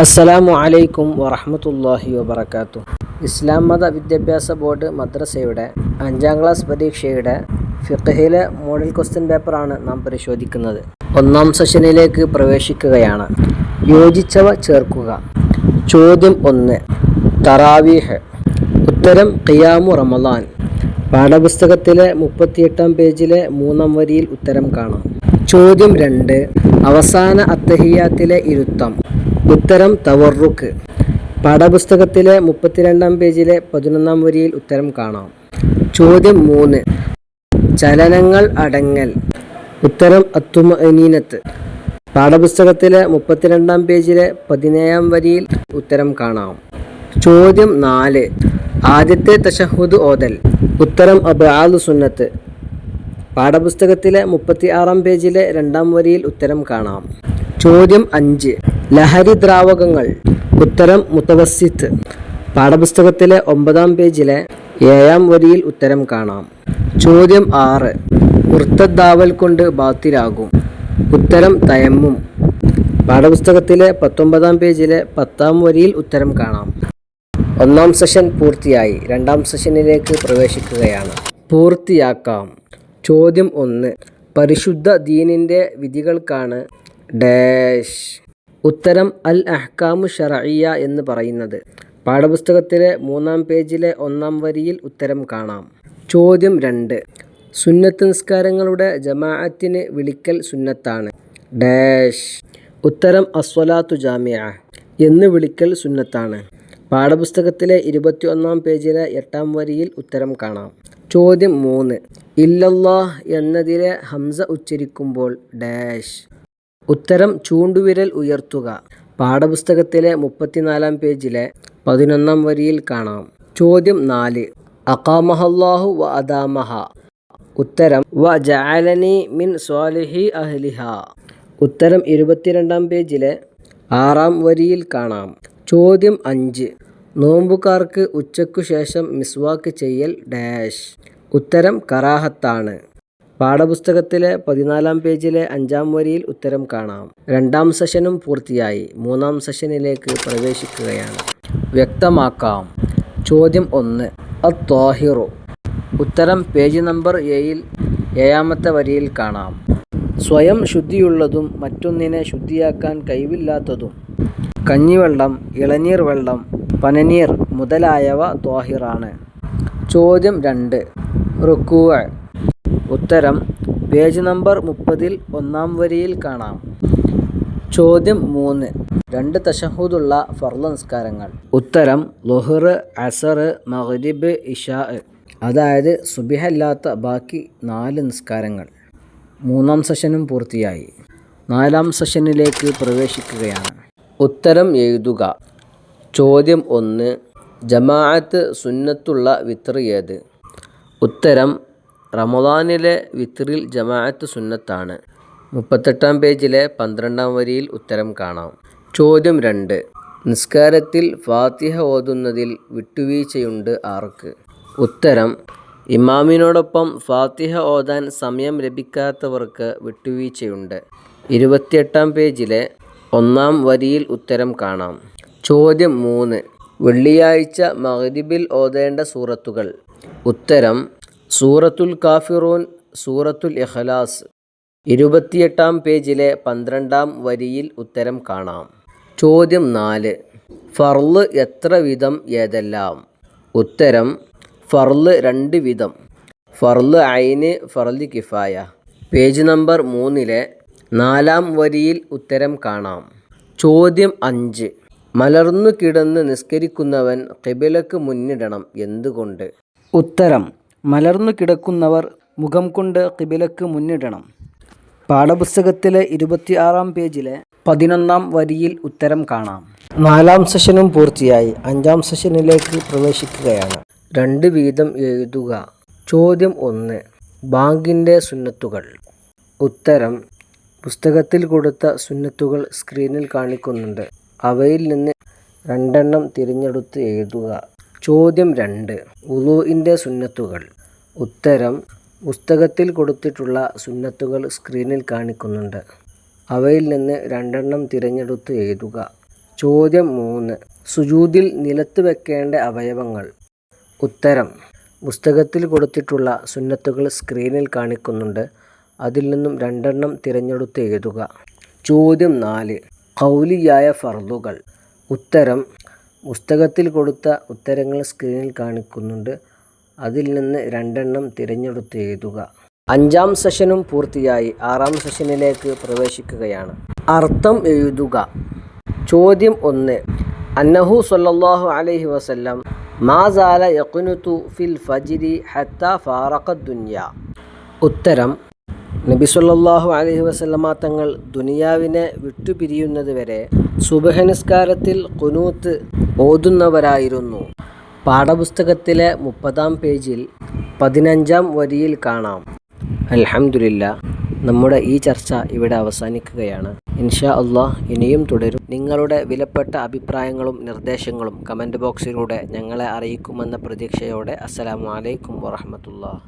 അസ്സലാമു അലൈക്കും വറഹ്മത്തുള്ളാഹി വബറകാതുഹു. ഇസ്ലാം മത വിദ്യാഭ്യാസ ബോർഡ് മദ്രസയുടെ 5ാം ക്ലാസ് പരീക്ഷയുടെ ഫിഖ്ഹിലെ മോഡൽ ക്വസ്റ്റ്യൻ പേപ്പറാണ് നാം പരിശോധിക്കുന്നത്. 1ാം സെഷനിലേക്ക് പ്രവേശിക്കുകയാണ്. യോജിച്ചവ ചേർക്കുക. ചോദ്യം 1. തറാവീഹ്. ഉത്തരം ഖിയാമു റമളാൻ. പാഠപുസ്തകത്തിലെ 38ാം പേജിലെ 3ാം വരിയിൽ ഉത്തരം കാണാം. ചോദ്യം 2. അവസാന അത്തഹിയ്യാത്തിലെ ഇരുത്തം. ഉത്തരം തവറുക്ക്. പാഠപുസ്തകത്തിലെ 32ാം പേജിലെ 11ാം വരിയിൽ ഉത്തരം കാണാം. ചോദ്യം 3. ചലനങ്ങൾ അടങ്ങൽ. ഉത്തരം അത്തുമഅനീനത്ത്. പാഠപുസ്തകത്തിലെ 32ാം പേജിലെ 17ാം വരിയിൽ ഉത്തരം കാണാം. ചോദ്യം 4. ആദ്യത്തെ തശഹുദ് ഓതൽ. ഉത്തരം അബ്ആദു സുന്നത്ത്. പാഠപുസ്തകത്തിലെ 36ാം പേജിലെ 2ാം വരിയിൽ ഉത്തരം കാണാം. ചോദ്യം 5. ലഹരി ദ്രാവകങ്ങൾ. ഉത്തരം മുതവസ്സിത്ത്. പാഠപുസ്തകത്തിലെ 9ാം പേജിലെ 7ാം വരിയിൽ ഉത്തരം കാണാം. ചോദ്യം 6. മുർത്തദ്ദാവൽ കൊണ്ട് ബാത്തിലാകും. ഉത്തരം തയമ്മും. പാഠപുസ്തകത്തിലെ 19ാം പേജിലെ 10ാം വരിയിൽ ഉത്തരം കാണാം. 1ാം സെഷൻ പൂർത്തിയായി. 2ാം സെഷനിലേക്ക് പ്രവേശിക്കുകയാണ്. പൂർത്തിയാക്കാം. ചോദ്യം 1. പരിശുദ്ധ ദീനിൻ്റെ വിധികൾക്കാണ് ഡാഷ്. ഉത്തരം അൽ അഹ്കാമു ശർഇയ്യ എന്ന് പറയുന്നത്. പാഠപുസ്തകത്തിലെ 3ാം പേജിലെ 1ാം വരിയിൽ ഉത്തരം കാണാം. ചോദ്യം 2. സുന്നത്ത് നിസ്കാരങ്ങളുടെ ജമാഅത്തിന് വിളിക്കൽ സുന്നത്താണ് ഡാഷ്. ഉത്തരം അസ്വലാത്തു ജാമിഅ എന്ന് വിളിക്കൽ സുന്നത്താണ്. പാഠപുസ്തകത്തിലെ 21ാം പേജിലെ 8ാം വരിയിൽ ഉത്തരം കാണാം. ചോദ്യം 3. ഇല്ലല്ലാഹ് എന്നതിലെ ഹംസ ഉച്ചരിക്കുമ്പോൾ ഡാഷ്. ഉത്തരം ചൂണ്ടുവിരൽ ഉയർത്തുക. പാഠപുസ്തകത്തിലെ 34ാം പേജിലെ 11ാം വരിയിൽ കാണാം. ചോദ്യം 4. അഖാമഹല്ലാഹു വ അദാമഹ. ഉത്തരം വ ജഅലനി മിൻ സ്വാലിഹി അഹ്ലിഹ. ഉത്തരം 22ാം പേജിലെ 6ാം വരിയിൽ കാണാം. ചോദ്യം 5. നോമ്പുകാർക്ക് ഉച്ചയ്ക്കു ശേഷം മിസ്വാക്ക് ചെയ്യൽ ഡാഷ്. ഉത്തരം കറാഹത്താണ്. പാഠപുസ്തകത്തിലെ 14ാം പേജിലെ 5ാം വരിയിൽ ഉത്തരം കാണാം. 2ാം സെഷനും പൂർത്തിയായി. 3ാം സെഷനിലേക്ക് പ്രവേശിക്കുകയാണ്. വ്യക്തമാക്കാം. ചോദ്യം 1. അത്വാഹിറു. ഉത്തരം പേജ് നമ്പർ 7ൽ 7ാമത്തെ വരിയിൽ കാണാം. സ്വയം ശുദ്ധിയുള്ളതും മറ്റൊന്നിനെ ശുദ്ധിയാക്കാൻ കഴിവില്ലാത്തതും. കഞ്ഞിവെള്ളം, ഇളനീർ വെള്ളം, പനനീർ മുതലായവ ത്വാഹിറാണ്. ചോദ്യം 2. റുക്കൂഅ്. ഉത്തരം പേജ് നമ്പർ 30ൽ 1ാം വരിയിൽ കാണാം. ചോദ്യം 3. 2 തശഹുദുള്ള ഫർള് നിസ്കാരങ്ങൾ. ഉത്തരം ളുഹ്ർ, അസർ, മഗ്രിബ്, ഇശാ. അതായത് സുബ്ഹല്ലാത്ത ബാക്കി 4 നിസ്കാരങ്ങൾ. 3ാം സെഷനും പൂർത്തിയായി. 4ാം സെഷനിലേക്ക് പ്രവേശിക്കുകയാണ്. ഉത്തരം എഴുതുക. ചോദ്യം 1. ജമാഅത്ത് സുന്നത്തുള്ള വിത്ർ ഏത്? ഉത്തരം റമളാനിലെ വിത്റിൽ ജമാഅത്ത് സുന്നത്താണ്. 38ാം പേജിലെ 12ാം വരിയിൽ ഉത്തരം കാണാം. ചോദ്യം 2. നിസ്കാരത്തിൽ ഫാത്തിഹ ഓതുന്നതിൽ വിട്ടുവീഴ്ചയുണ്ട് ആർക്ക്? ഉത്തരം ഇമാമിനോടൊപ്പം ഫാത്തിഹ ഓതാൻ സമയം ലഭിക്കാത്തവർക്ക് വിട്ടുവീഴ്ചയുണ്ട്. 28ാം പേജിലെ 1ാം വരിയിൽ ഉത്തരം കാണാം. ചോദ്യം 3. വെള്ളിയാഴ്ച മഗ്രിബിൽ ഓതേണ്ട സൂറത്തുകൾ. ഉത്തരം സൂറത്തുൽ കാഫിറൂൻ, സൂറത്തുൽ ഇഖ്ലാസ്. 28ാം പേജിലെ 12ാം വരിയിൽ ഉത്തരം കാണാം. ചോദ്യം 4. ഫർള് എത്ര വിധം ഏതെല്ലാം? ഉത്തരം ഫർള് 2 വിധം. ഫർള് ഐന്, ഫർള് കിഫായ. പേജ് നമ്പർ 3ലെ 4ാം വരിയിൽ ഉത്തരം കാണാം. ചോദ്യം 5. മലർന്നു കിടന്ന് നിസ്കരിക്കുന്നവൻ ഖിബലക്ക് മുന്നിടണം എന്തുകൊണ്ട്? ഉത്തരം മലർന്നു കിടക്കുന്നവർ മുഖം കൊണ്ട് ഖിബലക്ക് മുന്നിടണം. പാഠപുസ്തകത്തിലെ 26ാം പേജിലെ 11ാം വരിയിൽ ഉത്തരം കാണാം. 4ാം സെഷനും പൂർത്തിയായി. 5ാം സെഷനിലേക്ക് പ്രവേശിക്കുകയാണ്. 2 വീതം എഴുതുക. ചോദ്യം 1. ബാങ്കിൻ്റെ സുന്നത്തുകൾ. ഉത്തരം പുസ്തകത്തിൽ കൊടുത്ത സുന്നത്തുകൾ സ്ക്രീനിൽ കാണിക്കുന്നുണ്ട്. അവയിൽ നിന്ന് 2 എണ്ണം തിരഞ്ഞെടുത്ത് എഴുതുക. ചോദ്യം 2. വുളൂഇൻ്റെ സുന്നത്തുകൾ. ഉത്തരം പുസ്തകത്തിൽ കൊടുത്തിട്ടുള്ള സുന്നത്തുകൾ സ്ക്രീനിൽ കാണിക്കുന്നുണ്ട്. അവയിൽ നിന്ന് 2 എണ്ണം തിരഞ്ഞെടുത്ത് എഴുതുക. ചോദ്യം 3. സുജൂദിൽ നിലത്ത് വെക്കേണ്ട അവയവങ്ങൾ. ഉത്തരം: പുസ്തകത്തിൽ കൊടുത്തിട്ടുള്ള സുന്നത്തുകൾ സ്ക്രീനിൽ കാണിക്കുന്നുണ്ട്. അതിൽ നിന്നും 2 എണ്ണം തിരഞ്ഞെടുത്ത് എഴുതുക. ചോദ്യം 4. ഖൗലിയായ ഫർളുകൾ. ഉത്തരം: പുസ്തകത്തിൽ കൊടുത്ത ഉത്തരങ്ങൾ സ്ക്രീനിൽ കാണിക്കുന്നുണ്ട്. അതിൽ നിന്ന് 2 എണ്ണം തിരഞ്ഞെടുത്ത് എഴുതുക. 5-ാം സെഷനും പൂർത്തിയായി 6-ാം സെഷനിലേക്ക് പ്രവേശിക്കുകയാണ്. അർത്ഥം എഴുതുക. ചോദ്യം 1. അന്നഹു സ്വല്ലല്ലാഹു അലൈഹി വസല്ലം മാ സാല യഖ്നുതു ഫിൽ ഫജ്രി ഹത്താ ഫാറഖ ദുനിയ. ഉത്തരം: നബി സ്വല്ലല്ലാഹു അലൈഹി വസല്ലമ തങ്ങൾ ദുനിയാവിനെ വിട്ടുപിരിയുന്നത് വരെ സുബ്ഹ് നിസ്കാരത്തിൽ ഖുനൂത്ത് ഓതുന്നവരായിരുന്നു. പാഠപുസ്തകത്തിലെ 30-ാം പേജിൽ 15-ാം വരിയിൽ കാണാം. അൽഹംദുലില്ലാഹ്, നമ്മുടെ ഈ ചർച്ച ഇവിടെ അവസാനിക്കുകയാണ്. ഇൻഷാ അല്ലാഹ് ഇനിയും തുടരും. നിങ്ങളുടെ വിലപ്പെട്ട അഭിപ്രായങ്ങളും നിർദ്ദേശങ്ങളും കമൻറ്റ് ബോക്സിലൂടെ ഞങ്ങളെ അറിയിക്കുമെന്ന പ്രതീക്ഷയോടെ അസ്സലാമു അലൈക്കും വറഹ്മത്തുള്ളാഹി.